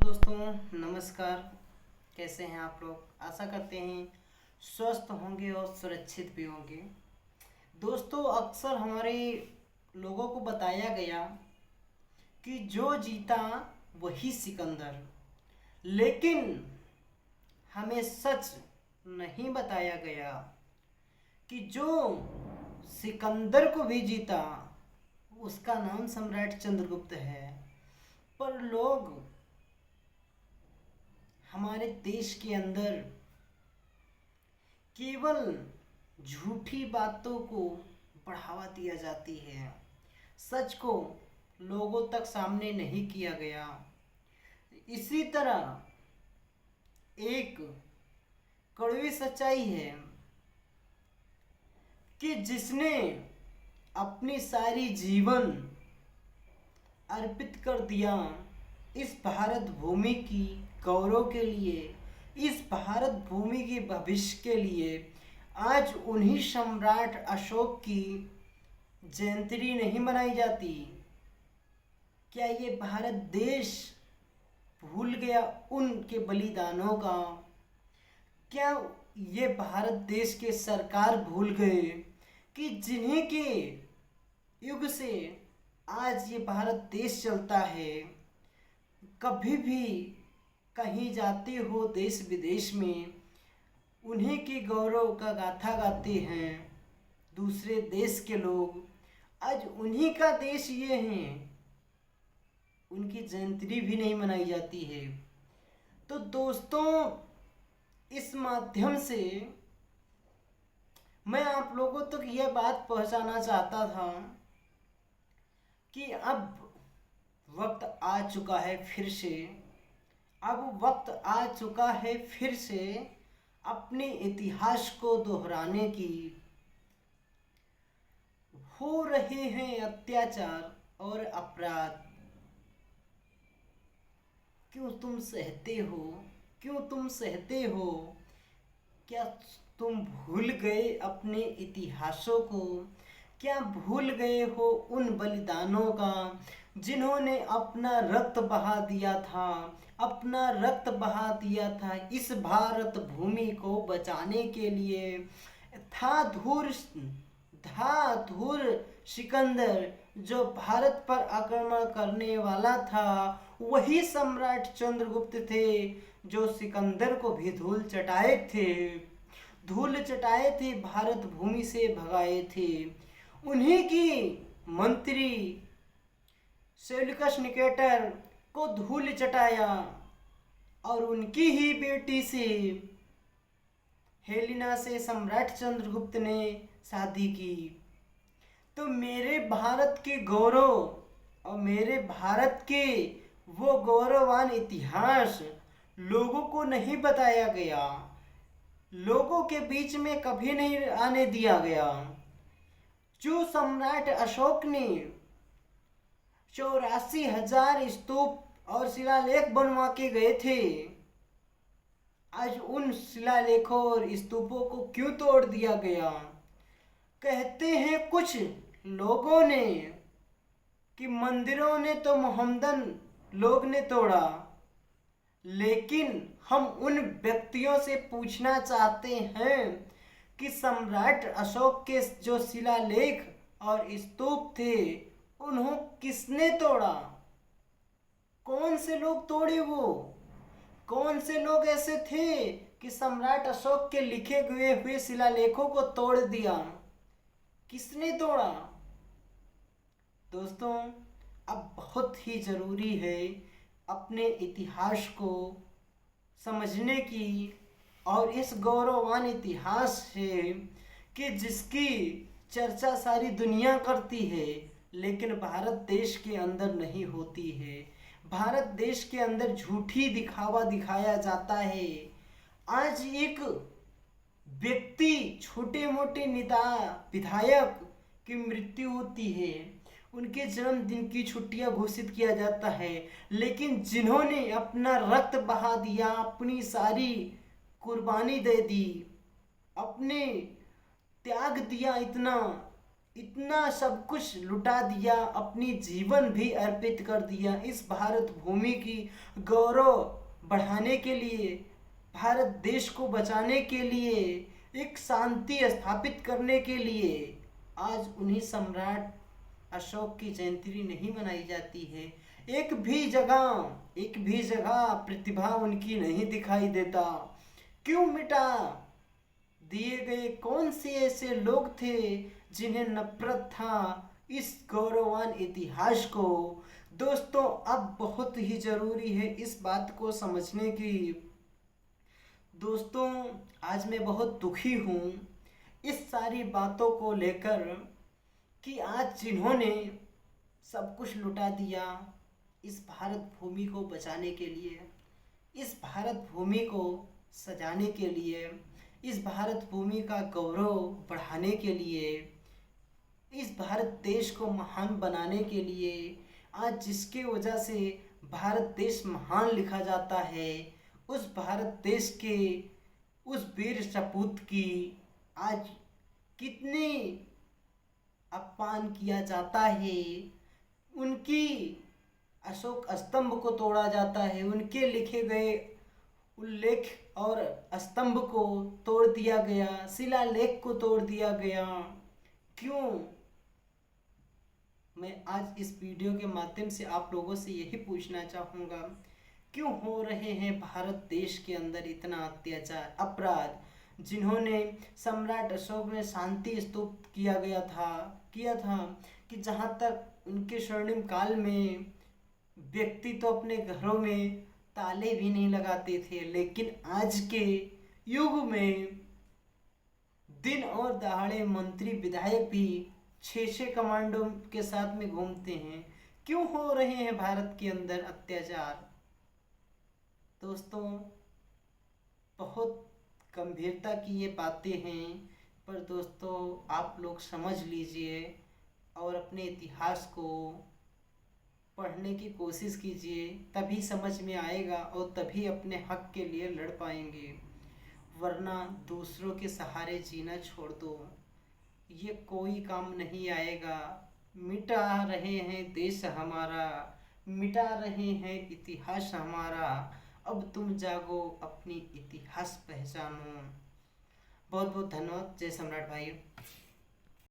दोस्तों नमस्कार। कैसे हैं आप लोग? आशा करते हैं स्वस्थ होंगे और सुरक्षित भी होंगे। दोस्तों, अक्सर हमारे लोगों को बताया गया कि जो जीता वही सिकंदर, लेकिन हमें सच नहीं बताया गया कि जो सिकंदर को भी जीता उसका नाम सम्राट चंद्रगुप्त है। पर लोग हमारे देश के अंदर केवल झूठी बातों को बढ़ावा दिया जाती है, सच को लोगों तक सामने नहीं किया गया। इसी तरह एक कड़वी सच्चाई है कि जिसने अपनी सारी जीवन अर्पित कर दिया इस भारत भूमि की गौरव के लिए, इस भारत भूमि के भविष्य के लिए, आज उन्हीं सम्राट अशोक की जयंती नहीं मनाई जाती। क्या ये भारत देश भूल गया उनके बलिदानों का? क्या ये भारत देश के सरकार भूल गए कि जिन्हीं के युग से आज ये भारत देश चलता है? कभी भी कहीं जाते हो देश विदेश में, उन्हीं की गौरव का गाथा गाते हैं दूसरे देश के लोग। आज उन्हीं का देश ये है, उनकी जयंती भी नहीं मनाई जाती है। तो दोस्तों, इस माध्यम से मैं आप लोगों तक यह बात पहुंचाना चाहता था कि अब वक्त आ चुका है फिर से, अब वक्त आ चुका है फिर से अपने इतिहास को दोहराने की। हो रहे हैं अत्याचार और अपराध, क्यों तुम सहते हो? क्यों तुम सहते हो? क्या तुम भूल गए अपने इतिहासों को? क्या भूल गए हो उन बलिदानों का जिन्होंने अपना रक्त बहा दिया था, अपना रक्त बहा दिया था इस भारत भूमि को बचाने के लिए? था धूर था धूर सिकंदर जो भारत पर आक्रमण करने वाला था, वही सम्राट चंद्रगुप्त थे जो सिकंदर को भी धूल चटाए थे, भारत भूमि से भगाए थे। उन्हीं की मंत्री सेल्यूकस निकेटर को धूल चटाया और उनकी ही बेटी से, हेलिना से सम्राट चंद्रगुप्त ने शादी की। तो मेरे भारत के गौरव और मेरे भारत के वो गौरवान इतिहास लोगों को नहीं बताया गया, लोगों के बीच में कभी नहीं आने दिया गया। जो सम्राट अशोक ने 84,000 स्तूप और शिलालेख बनवा के गए थे, आज उन शिलालेखों और स्तूपों को क्यों तोड़ दिया गया? कहते हैं कुछ लोगों ने कि मंदिरों ने तो मोहम्मदन लोग ने तोड़ा, लेकिन हम उन व्यक्तियों से पूछना चाहते हैं कि सम्राट अशोक के जो शिलालेख और स्तूप थे उन्हें किसने तोड़ा? कौन से लोग तोड़े? वो कौन से लोग ऐसे थे कि सम्राट अशोक के लिखे हुए शिलालेखों को तोड़ दिया? किसने तोड़ा? दोस्तों, अब बहुत ही ज़रूरी है अपने इतिहास को समझने की, और इस गौरववान इतिहास है कि जिसकी चर्चा सारी दुनिया करती है लेकिन भारत देश के अंदर नहीं होती है। भारत देश के अंदर झूठी दिखावा दिखाया जाता है। आज एक व्यक्ति, छोटे मोटे नेता विधायक की मृत्यु होती है, उनके जन्मदिन की छुट्टियां घोषित किया जाता है, लेकिन जिन्होंने अपना रक्त बहा दिया, अपनी सारी कुर्बानी दे दी, अपने त्याग दिया इतना इतना सब कुछ लुटा दिया, अपनी जीवन भी अर्पित कर दिया इस भारत भूमि की गौरव बढ़ाने के लिए, भारत देश को बचाने के लिए, एक शांति स्थापित करने के लिए। आज उन्हीं सम्राट अशोक की जयंती नहीं मनाई जाती है। एक भी जगह प्रतिभा उनकी नहीं दिखाई देता। क्यों मिटा दिए गए? कौन से ऐसे लोग थे जिन्हें नफरत था इस गौरववान इतिहास को? दोस्तों, अब बहुत ही जरूरी है इस बात को समझने की। दोस्तों, आज मैं बहुत दुखी हूँ इस सारी बातों को लेकर कि आज जिन्होंने सब कुछ लुटा दिया इस भारत भूमि को बचाने के लिए, इस भारत भूमि को सजाने के लिए, इस भारत भूमि का गौरव बढ़ाने के लिए, इस भारत देश को महान बनाने के लिए, आज जिसके वजह से भारत देश महान लिखा जाता है, उस भारत देश के उस वीर सपूत की आज कितनी अपमान किया जाता है। उनकी अशोक स्तंभ को तोड़ा जाता है, उनके लिखे गए उल्लेख और स्तंभ को तोड़ दिया गया, शिलालेख को तोड़ दिया गया। क्यों? मैं आज इस वीडियो के माध्यम से आप लोगों से यही पूछना चाहूँगा, क्यों हो रहे हैं भारत देश के अंदर इतना अत्याचार, अपराध? जिन्होंने सम्राट अशोक में शांति स्तूप किया था कि जहाँ तक उनके स्वर्णिम काल में व्यक्ति तो अपने घरों में ताले भी नहीं लगाते थे, लेकिन आज के युग में दिन और दहाड़े मंत्री विधायक भी 6 कमांडो के साथ में घूमते हैं। क्यों हो रहे हैं भारत के अंदर अत्याचार? दोस्तों, बहुत गंभीरता की ये बातें हैं, पर दोस्तों आप लोग समझ लीजिए और अपने इतिहास को पढ़ने की कोशिश कीजिए, तभी समझ में आएगा और तभी अपने हक के लिए लड़ पाएंगे। वरना दूसरों के सहारे जीना छोड़ दो, ये कोई काम नहीं आएगा। मिटा रहे हैं देश हमारा, मिटा रहे हैं इतिहास हमारा। अब तुम जागो, अपनी इतिहास पहचानो। बहुत बहुत धन्यवाद। जय सम्राट भाई।